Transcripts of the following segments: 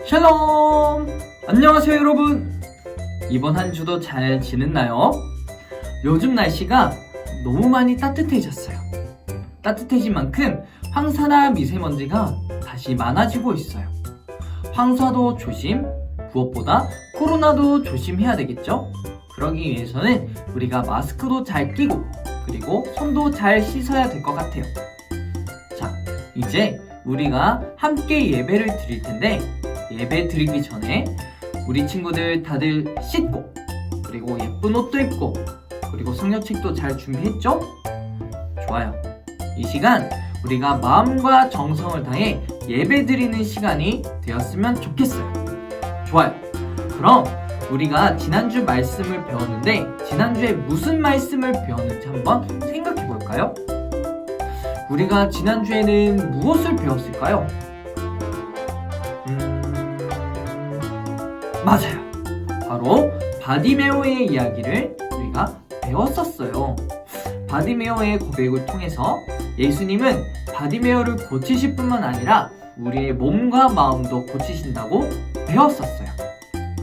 샬롬! 안녕하세요 여러분! 이번 한 주도 잘 지냈나요? 요즘 날씨가 너무 많이 따뜻해졌어요. 따뜻해진 만큼 황사나 미세먼지가 다시 많아지고 있어요. 황사도 조심, 무엇보다 코로나도 조심해야 되겠죠? 그러기 위해서는 우리가 마스크도 잘 끼고 그리고 손도 잘 씻어야 될 것 같아요. 자, 이제 우리가 함께 예배를 드릴 텐데 예배 드리기 전에 우리 친구들 다들 씻고 그리고 예쁜 옷도 입고 그리고 성경책도 잘 준비했죠? 좋아요. 이 시간 우리가 마음과 정성을 다해 예배 드리는 시간이 되었으면 좋겠어요. 좋아요. 그럼 우리가 지난주 말씀을 배웠는데 지난주에 무슨 말씀을 배웠는지 한번 생각해 볼까요? 우리가 지난주에는 무엇을 배웠을까요? 맞아요. 바로 바디메오의 이야기를 우리가 배웠었어요. 바디메오의 고백을 통해서 예수님은 바디메오를 고치실 뿐만 아니라 우리의 몸과 마음도 고치신다고 배웠었어요.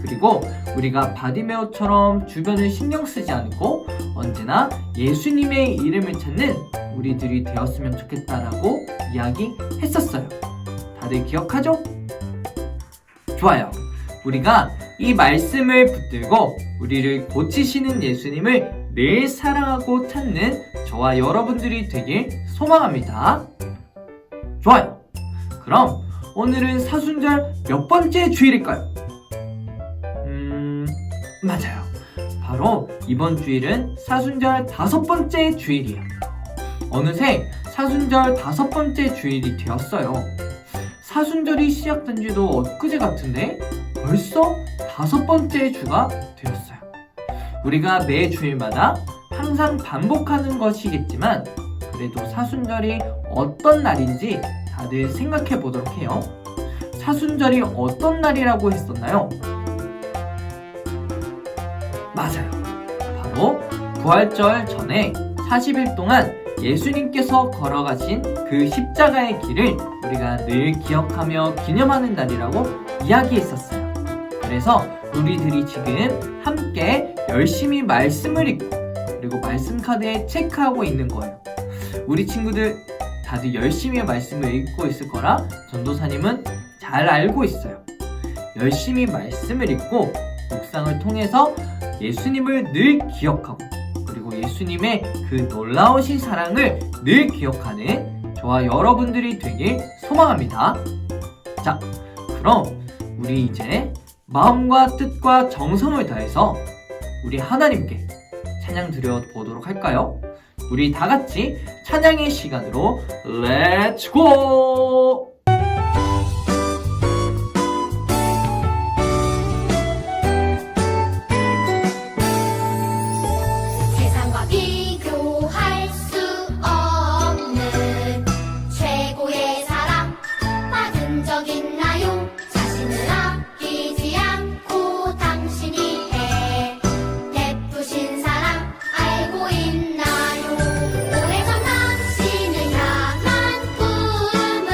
그리고 우리가 바디메오처럼 주변을 신경 쓰지 않고 언제나 예수님의 이름을 찾는 우리들이 되었으면 좋겠다라고 이야기했었어요. 다들 기억하죠? 좋아요. 우리가 이 말씀을 붙들고 우리를 고치시는 예수님을 늘 사랑하고 찾는 저와 여러분들이 되길 소망합니다. 좋아요. 그럼 오늘은 사순절 몇 번째 주일일까요? 맞아요. 바로 이번 주일은 사순절 5번째 주일이에요. 어느새 사순절 5번째 주일이 되었어요. 사순절이 시작된 지도 엊그제 같은데 벌써 5번째 주가 되었어요. 우리가 매 주일마다 항상 반복하는 것이겠지만 그래도 사순절이 어떤 날인지 다들 생각해 보도록 해요. 사순절이 어떤 날이라고 했었나요? 맞아요. 바로 부활절 전에 40일 동안 예수님께서 걸어가신 그 십자가의 길을 우리가 늘 기억하며 기념하는 날이라고 이야기했었어요. 그래서 우리들이 지금 함께 열심히 말씀을 읽고 그리고 말씀 카드에 체크하고 있는 거예요. 우리 친구들 다들 열심히 말씀을 읽고 있을 거라 전도사님은 잘 알고 있어요. 열심히 말씀을 읽고 묵상을 통해서 예수님을 늘 기억하고 그리고 예수님의 그 놀라우신 사랑을 늘 기억하는 저와 여러분들이 되길 소망합니다. 자, 그럼 우리 이제 마음과 뜻과 정성을 다해서 우리 하나님께 찬양 드려보도록 할까요? 우리 다 같이 찬양의 시간으로 렛츠고! 오래전 당신을 향한 꿈을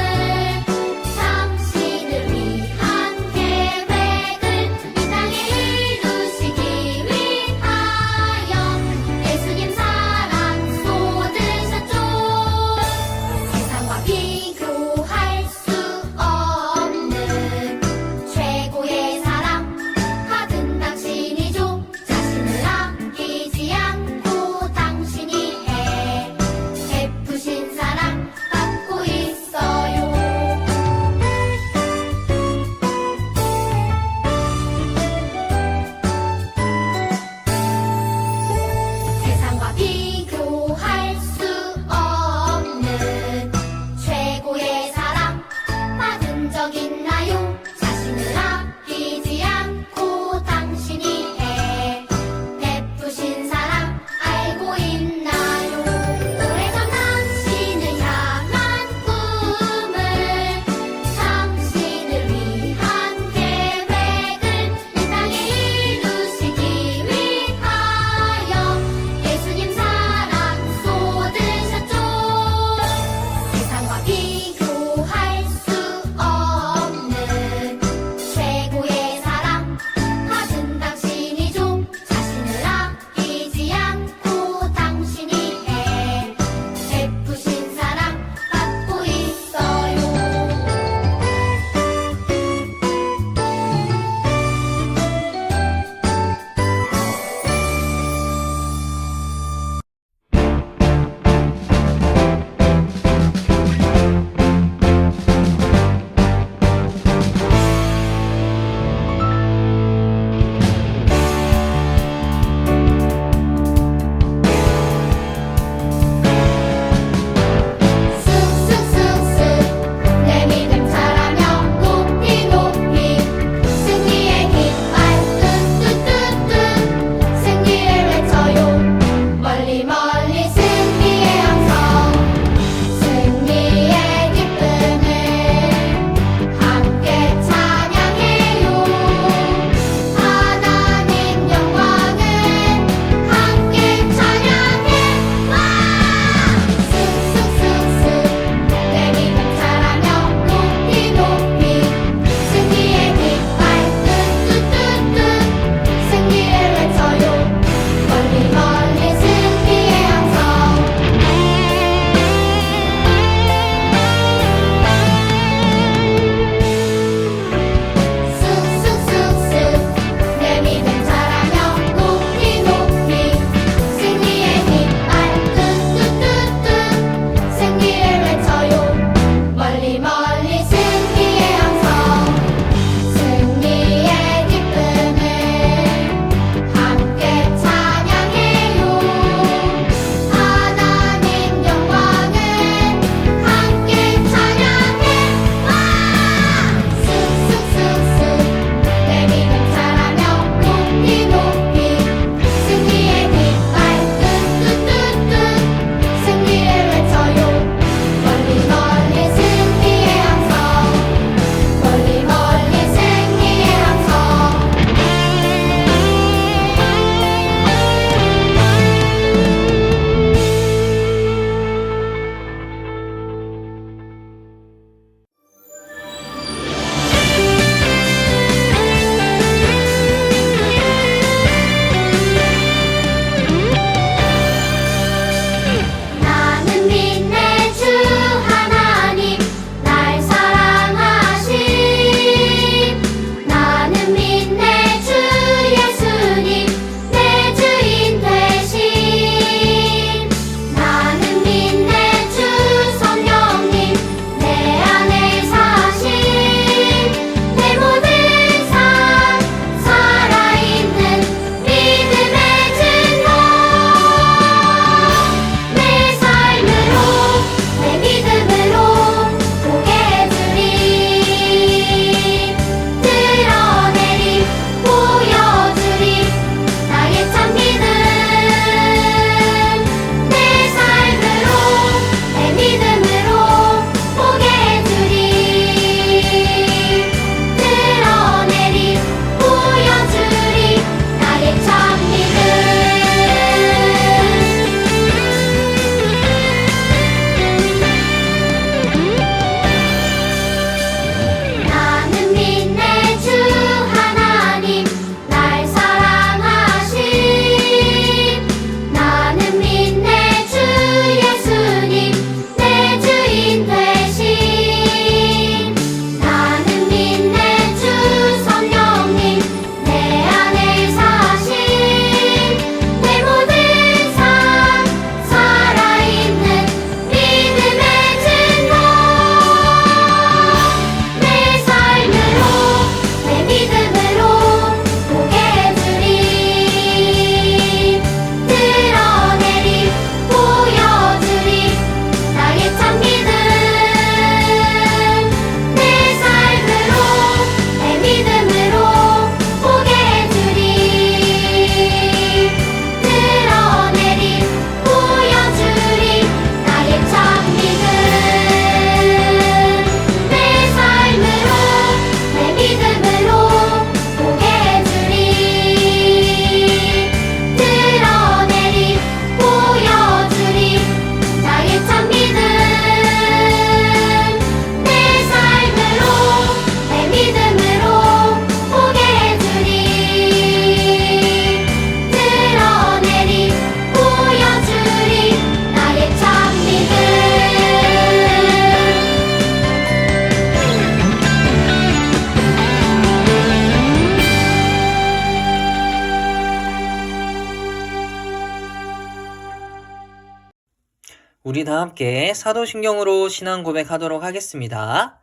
우리 다 함께 사도신경으로 신앙 고백하도록 하겠습니다.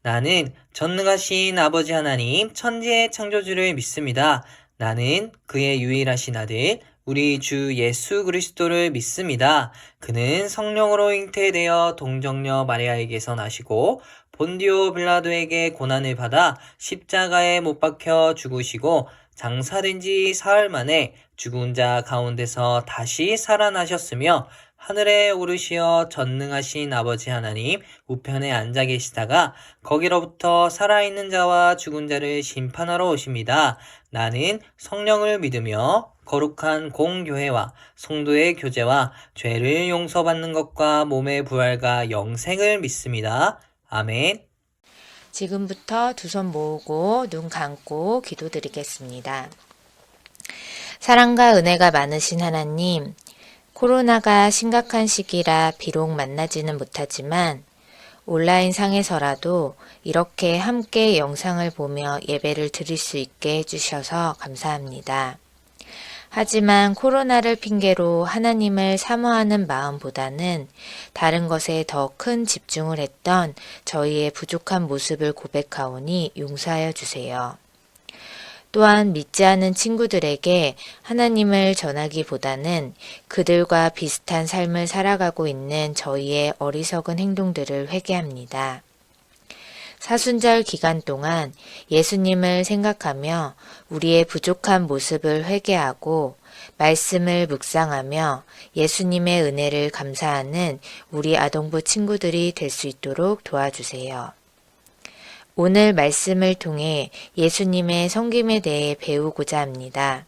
나는 전능하신 아버지 하나님 천지의 창조주를 믿습니다. 나는 그의 유일하신 아들 우리 주 예수 그리스도를 믿습니다. 그는 성령으로 잉태되어 동정녀 마리아에게서 나시고 본디오 빌라도에게 고난을 받아 십자가에 못 박혀 죽으시고 장사된 지 사흘 만에 죽은 자 가운데서 다시 살아나셨으며 하늘에 오르시어 전능하신 아버지 하나님 우편에 앉아 계시다가 거기로부터 살아있는 자와 죽은 자를 심판하러 오십니다. 나는 성령을 믿으며 거룩한 공교회와 성도의 교제와 죄를 용서받는 것과 몸의 부활과 영생을 믿습니다. 아멘. 지금부터 두 손 모으고 눈 감고 기도드리겠습니다. 사랑과 은혜가 많으신 하나님, 코로나가 심각한 시기라 비록 만나지는 못하지만 온라인 상에서라도 이렇게 함께 영상을 보며 예배를 드릴 수 있게 해주셔서 감사합니다. 하지만 코로나를 핑계로 하나님을 사모하는 마음보다는 다른 것에 더 큰 집중을 했던 저희의 부족한 모습을 고백하오니 용서하여 주세요. 또한 믿지 않은 친구들에게 하나님을 전하기보다는 그들과 비슷한 삶을 살아가고 있는 저희의 어리석은 행동들을 회개합니다. 사순절 기간 동안 예수님을 생각하며 우리의 부족한 모습을 회개하고 말씀을 묵상하며 예수님의 은혜를 감사하는 우리 아동부 친구들이 될 수 있도록 도와주세요. 오늘 말씀을 통해 예수님의 섬김에 대해 배우고자 합니다.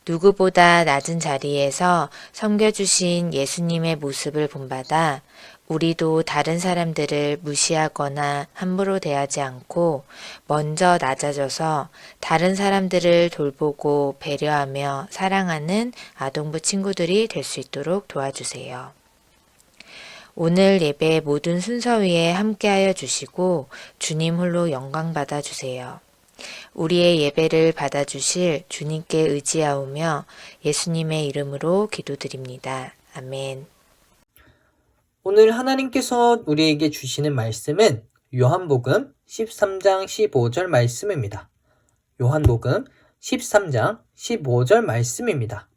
누구보다 낮은 자리에서 섬겨주신 예수님의 모습을 본받아 우리도 다른 사람들을 무시하거나 함부로 대하지 않고 먼저 낮아져서 다른 사람들을 돌보고 배려하며 사랑하는 아동부 친구들이 될 수 있도록 도와주세요. 오늘 예배 모든 순서 위에 함께하여 주시고 주님 홀로 영광 받아 주세요. 우리의 예배를 받아주실 주님께 의지하오며 예수님의 이름으로 기도드립니다. 아멘. 오늘 하나님께서 우리에게 주시는 말씀은 요한복음 13장 15절 말씀입니다. 요한복음 13장 15절 말씀입니다.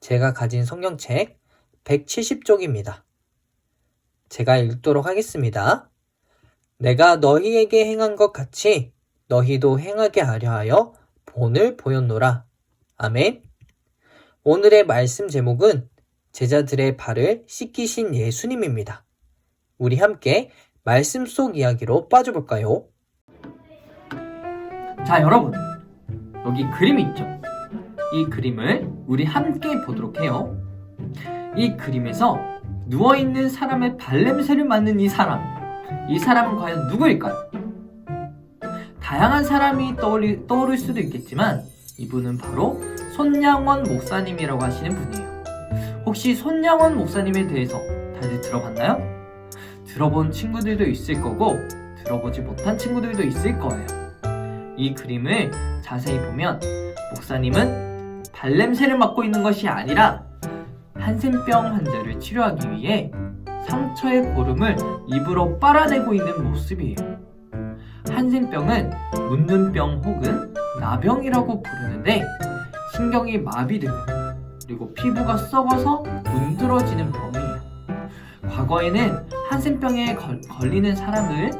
제가 가진 성경책 170쪽입니다. 제가 읽도록 하겠습니다. 내가 너희에게 행한 것 같이 너희도 행하게 하려 하여 본을 보였노라. 아멘. 오늘의 말씀 제목은 제자들의 발을 씻기신 예수님입니다. 우리 함께 말씀 속 이야기로 빠져볼까요? 자, 여러분, 여기 그림이 있죠? 이 그림을 우리 함께 보도록 해요. 이 그림에서 누워있는 사람의 발냄새를 맡는 이 사람은 과연 누구일까요? 다양한 사람이 떠오를 수도 있겠지만 이분은 바로 손양원 목사님이라고 하시는 분이에요. 혹시 손양원 목사님에 대해서 다들 들어봤나요? 들어본 친구들도 있을 거고 들어보지 못한 친구들도 있을 거예요. 이 그림을 자세히 보면 목사님은 발냄새를 맡고 있는 것이 아니라 한센병 환자를 치료하기 위해 상처의 고름을 입으로 빨아내고 있는 모습이에요. 한센병은 문눈병 혹은 나병이라고 부르는데 신경이 마비되고 그리고 피부가 썩어서 문드러지는 병이에요. 과거에는 한센병에 걸리는 사람을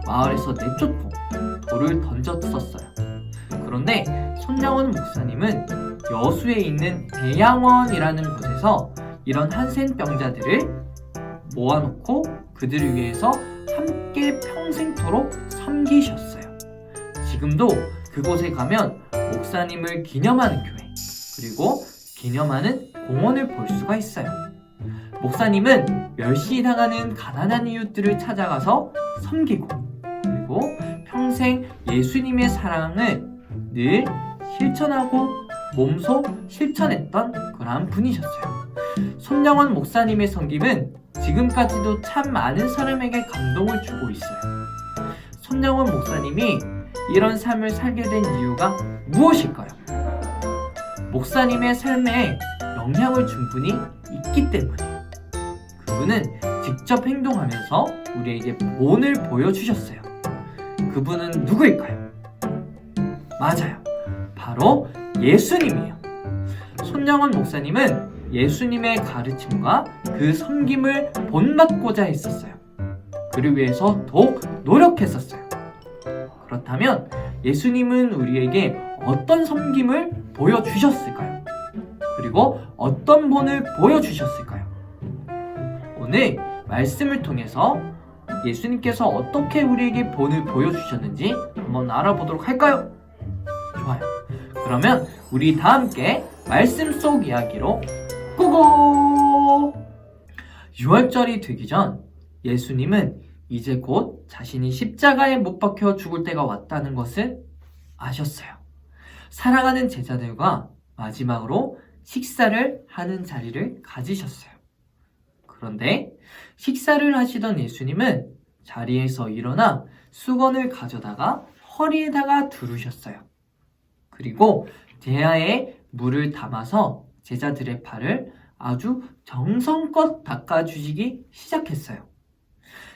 마을에서 내쫓고 돌을 던졌었어요. 그런데 손양원 목사님은 여수에 있는 대양원이라는 곳에서 이런 한센병자들을 모아놓고 그들을 위해서 함께 평생토록 섬기셨어요. 지금도 그곳에 가면 목사님을 기념하는 교회 그리고 기념하는 공원을 볼 수가 있어요. 목사님은 멸시당하는 가난한 이웃들을 찾아가서 섬기고 그리고 평생 예수님의 사랑을 늘 실천하고 몸소 실천했던 그러한 분이셨어요. 손양원 목사님의 섬김은 지금까지도 참 많은 사람에게 감동을 주고 있어요. 손양원 목사님이 이런 삶을 살게 된 이유가 무엇일까요? 목사님의 삶에 영향을 준 분이 있기 때문이에요. 그분은 직접 행동하면서 우리에게 본을 보여주셨어요. 그분은 누구일까요? 맞아요. 바로 예수님이에요. 손영원 목사님은 예수님의 가르침과 그 섬김을 본받고자 했었어요. 그를 위해서 더욱 노력했었어요. 그렇다면 예수님은 우리에게 어떤 섬김을 보여주셨을까요? 그리고 어떤 본을 보여주셨을까요? 오늘 말씀을 통해서 예수님께서 어떻게 우리에게 본을 보여주셨는지 한번 알아보도록 할까요? 좋아요. 그러면 우리 다 함께 말씀 속 이야기로 고고! 6월절이 되기 전 예수님은 이제 곧 자신이 십자가에 못 박혀 죽을 때가 왔다는 것을 아셨어요. 사랑하는 제자들과 마지막으로 식사를 하는 자리를 가지셨어요. 그런데 식사를 하시던 예수님은 자리에서 일어나 수건을 가져다가 허리에다가 두르셨어요. 그리고 대야에 물을 담아서 제자들의 발을 아주 정성껏 닦아주시기 시작했어요.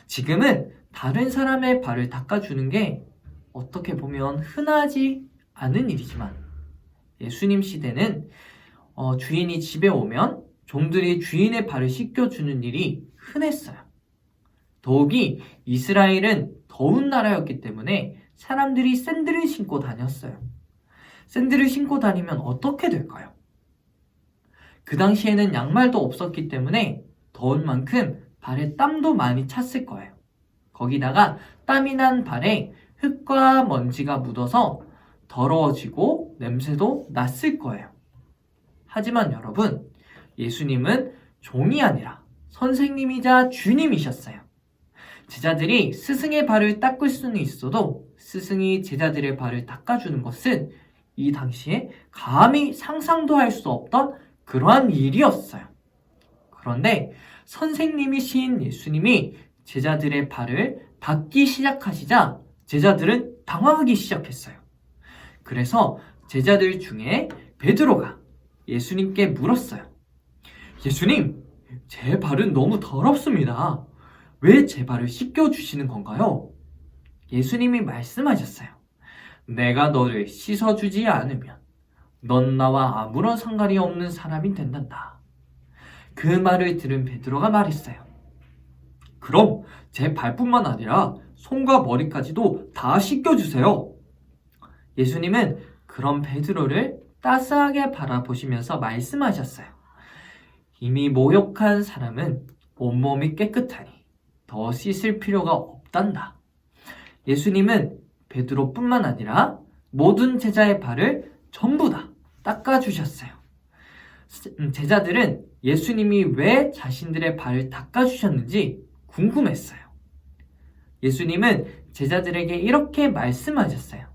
지금은 다른 사람의 발을 닦아주는 게 어떻게 보면 흔하지 않은 일이지만 예수님 시대는 주인이 집에 오면 종들이 주인의 발을 씻겨주는 일이 흔했어요. 더욱이 이스라엘은 더운 나라였기 때문에 사람들이 샌들을 신고 다녔어요. 샌들을 신고 다니면 어떻게 될까요? 그 당시에는 양말도 없었기 때문에 더운 만큼 발에 땀도 많이 찼을 거예요. 거기다가 땀이 난 발에 흙과 먼지가 묻어서 더러워지고 냄새도 났을 거예요. 하지만 여러분, 예수님은 종이 아니라 선생님이자 주님이셨어요. 제자들이 스승의 발을 닦을 수는 있어도 스승이 제자들의 발을 닦아주는 것은 이 당시에 감히 상상도 할 수 없던 그러한 일이었어요. 그런데 선생님이신 예수님이 제자들의 발을 닦기 시작하시자 제자들은 당황하기 시작했어요. 그래서 제자들 중에 베드로가 예수님께 물었어요. 예수님, 제 발은 너무 더럽습니다. 왜 제 발을 씻겨주시는 건가요? 예수님이 말씀하셨어요. 내가 너를 씻어주지 않으면 넌 나와 아무런 상관이 없는 사람이 된단다. 그 말을 들은 베드로가 말했어요. 그럼 제 발뿐만 아니라 손과 머리까지도 다 씻겨주세요. 예수님은 그런 베드로를 따스하게 바라보시면서 말씀하셨어요. 이미 모욕한 사람은 온몸이 깨끗하니 더 씻을 필요가 없단다. 예수님은 베드로뿐만 아니라 모든 제자의 발을 전부 다 닦아주셨어요. 제자들은 예수님이 왜 자신들의 발을 닦아주셨는지 궁금했어요. 예수님은 제자들에게 이렇게 말씀하셨어요.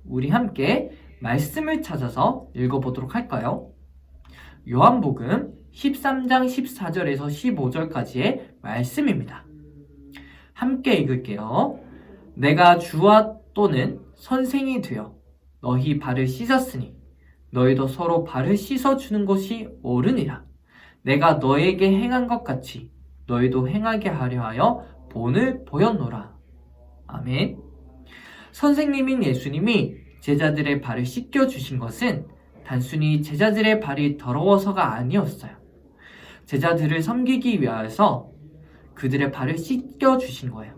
우리 함께 말씀을 찾아서 읽어보도록 할까요? 요한복음 13장 14절에서 15절까지의 말씀입니다. 함께 읽을게요. 내가 주와 또는 선생이 되어 너희 발을 씻었으니 너희도 서로 발을 씻어주는 것이 옳으니라. 내가 너에게 행한 것 같이 너희도 행하게 하려 하여 본을 보였노라. 아멘. 선생님인 예수님이 제자들의 발을 씻겨주신 것은 단순히 제자들의 발이 더러워서가 아니었어요. 제자들을 섬기기 위하여서 그들의 발을 씻겨주신 거예요.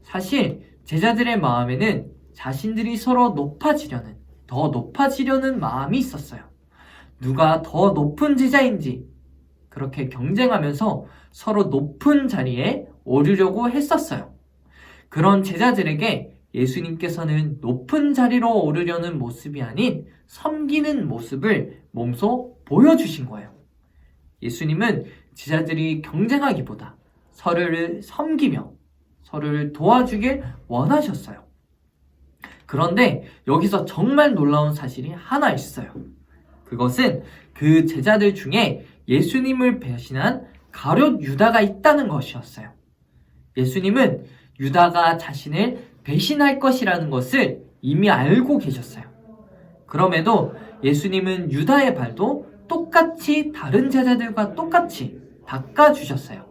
사실 제자들의 마음에는 자신들이 서로 더 높아지려는 마음이 있었어요. 누가 더 높은 제자인지 그렇게 경쟁하면서 서로 높은 자리에 오르려고 했었어요. 그런 제자들에게 예수님께서는 높은 자리로 오르려는 모습이 아닌 섬기는 모습을 몸소 보여주신 거예요. 예수님은 제자들이 경쟁하기보다 서로를 섬기며 서로를 도와주길 원하셨어요. 그런데 여기서 정말 놀라운 사실이 하나 있어요. 그것은 그 제자들 중에 예수님을 배신한 가룟 유다가 있다는 것이었어요. 예수님은 유다가 자신을 배신할 것이라는 것을 이미 알고 계셨어요. 그럼에도 예수님은 유다의 발도 똑같이 다른 제자들과 똑같이 닦아주셨어요.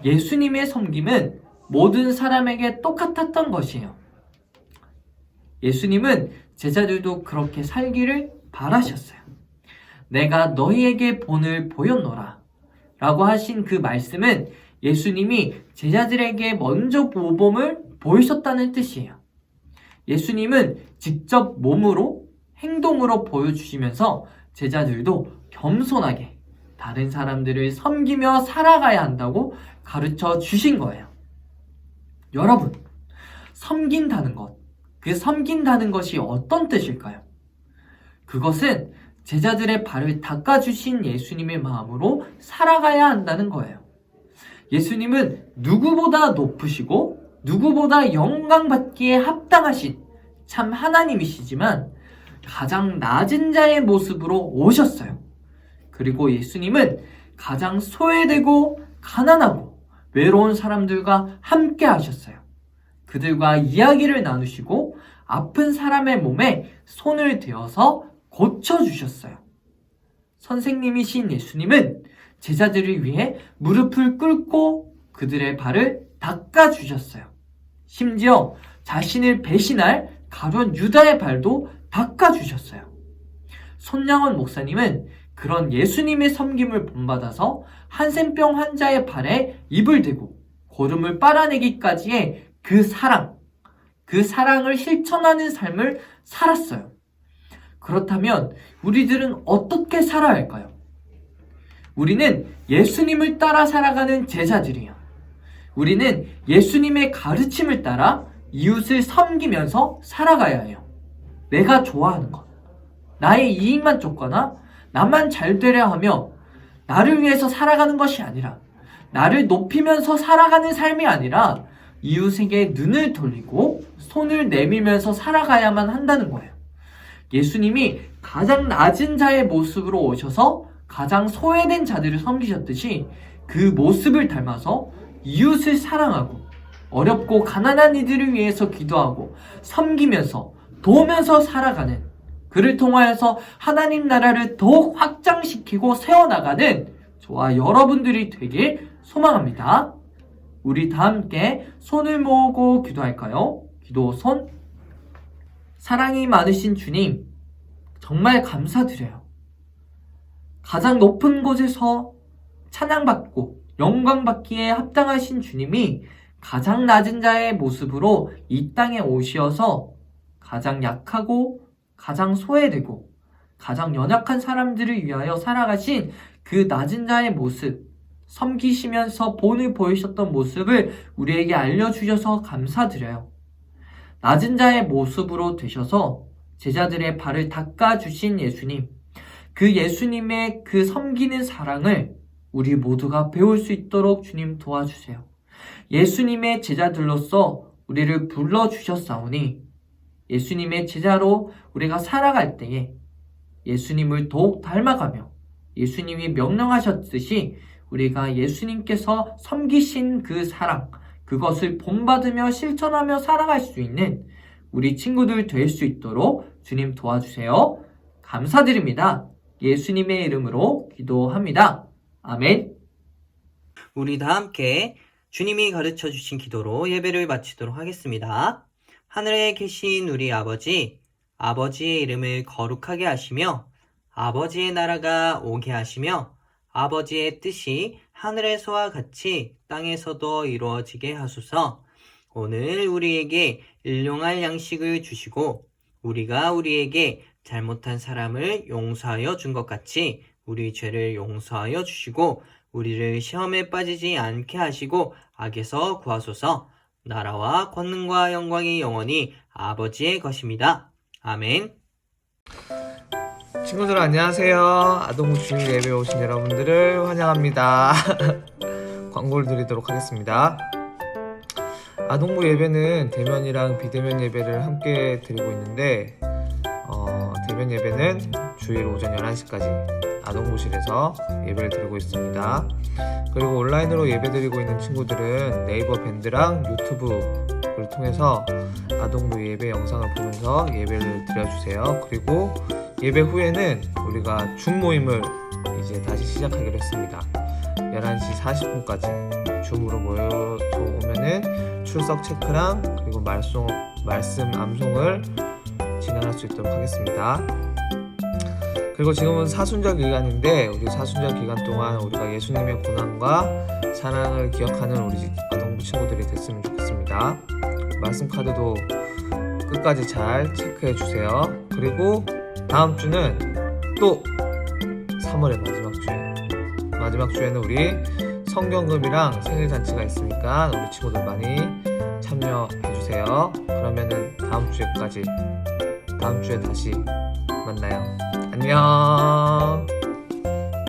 예수님의 섬김은 모든 사람에게 똑같았던 것이에요. 예수님은 제자들도 그렇게 살기를 바라셨어요. 내가 너희에게 본을 보였노라 라고 하신 그 말씀은 예수님이 제자들에게 먼저 모범을 보이셨다는 뜻이에요. 예수님은 직접 몸으로 행동으로 보여주시면서 제자들도 겸손하게 다른 사람들을 섬기며 살아가야 한다고 가르쳐 주신 거예요. 여러분, 섬긴다는 것, 그 섬긴다는 것이 어떤 뜻일까요? 그것은 제자들의 발을 닦아주신 예수님의 마음으로 살아가야 한다는 거예요. 예수님은 누구보다 높으시고 누구보다 영광받기에 합당하신 참 하나님이시지만 가장 낮은 자의 모습으로 오셨어요. 그리고 예수님은 가장 소외되고 가난하고 외로운 사람들과 함께 하셨어요. 그들과 이야기를 나누시고 아픈 사람의 몸에 손을 대어서 고쳐주셨어요. 선생님이신 예수님은 제자들을 위해 무릎을 꿇고 그들의 발을 닦아주셨어요. 심지어 자신을 배신할 가룟 유다의 발도 닦아주셨어요. 손양원 목사님은 그런 예수님의 섬김을 본받아서 한센병 환자의 발에 입을 대고 고름을 빨아내기까지의 그 사랑을 실천하는 삶을 살았어요. 그렇다면 우리들은 어떻게 살아야 할까요? 우리는 예수님을 따라 살아가는 제자들이에요. 우리는 예수님의 가르침을 따라 이웃을 섬기면서 살아가야 해요. 내가 좋아하는 것, 나의 이익만 쫓거나 나만 잘 되려 하며 나를 위해서 살아가는 것이 아니라, 나를 높이면서 살아가는 삶이 아니라 이웃에게 눈을 돌리고 손을 내밀면서 살아가야만 한다는 거예요. 예수님이 가장 낮은 자의 모습으로 오셔서 가장 소외된 자들을 섬기셨듯이 그 모습을 닮아서 이웃을 사랑하고 어렵고 가난한 이들을 위해서 기도하고 섬기면서 도우면서 살아가는, 그를 통하여서 하나님 나라를 더욱 확장시키고 세워나가는 저와 여러분들이 되길 소망합니다. 우리 다 함께 손을 모으고 기도할까요? 기도 손. 사랑이 많으신 주님, 정말 감사드려요. 가장 높은 곳에서 찬양받고 영광받기에 합당하신 주님이 가장 낮은 자의 모습으로 이 땅에 오시어서 가장 약하고 가장 소외되고 가장 연약한 사람들을 위하여 살아가신 그 낮은 자의 모습, 섬기시면서 본을 보이셨던 모습을 우리에게 알려주셔서 감사드려요. 낮은 자의 모습으로 되셔서 제자들의 발을 닦아주신 예수님, 그 예수님의 그 섬기는 사랑을 우리 모두가 배울 수 있도록 주님 도와주세요. 예수님의 제자들로서 우리를 불러주셨사오니 예수님의 제자로 우리가 살아갈 때에 예수님을 더욱 닮아가며 예수님이 명령하셨듯이 우리가 예수님께서 섬기신 그 사랑, 그것을 본받으며 실천하며 살아갈 수 있는 우리 친구들 될 수 있도록 주님 도와주세요. 감사드립니다. 예수님의 이름으로 기도합니다. 아멘. 우리 다 함께 주님이 가르쳐 주신 기도로 예배를 마치도록 하겠습니다. 하늘에 계신 우리 아버지, 아버지의 이름을 거룩하게 하시며 아버지의 나라가 오게 하시며 아버지의 뜻이 하늘에서와 같이 땅에서도 이루어지게 하소서. 오늘 우리에게 일용할 양식을 주시고 우리가 우리에게 잘못한 사람을 용서하여 준 것 같이 우리 죄를 용서하여 주시고 우리를 시험에 빠지지 않게 하시고 악에서 구하소서. 나라와 권능과 영광이 영원히 아버지의 것입니다. 아멘. 친구들 안녕하세요. 아동부 주일 예배에 오신 여러분들을 환영합니다. 광고를 드리도록 하겠습니다. 아동부 예배는 대면이랑 비대면 예배를 함께 드리고 있는데 대면 예배는 주일 오전 11시까지 아동부실에서 예배를 드리고 있습니다. 그리고 온라인으로 예배 드리고 있는 친구들은 네이버 밴드랑 유튜브를 통해서 아동부 예배 영상을 보면서 예배를 드려주세요. 그리고 예배 후에는 우리가 줌 모임을 이제 다시 시작하기로 했습니다. 11시 40분까지 줌으로 모여서 오면은 출석 체크랑 그리고 말씀 암송을 진행할 수 있도록 하겠습니다. 그리고 지금은 사순절 기간인데 우리 사순절 기간 동안 우리가 예수님의 고난과 사랑을 기억하는 우리 아동부 친구들이 됐으면 좋겠습니다. 말씀 카드도 끝까지 잘 체크해 주세요. 그리고 다음 주는 또 3월의 마지막 주에는 우리 성경금이랑 생일잔치가 있으니까 우리 친구들 많이 참여해 주세요. 그러면은 다음 주에 다시 만나요. 안녕.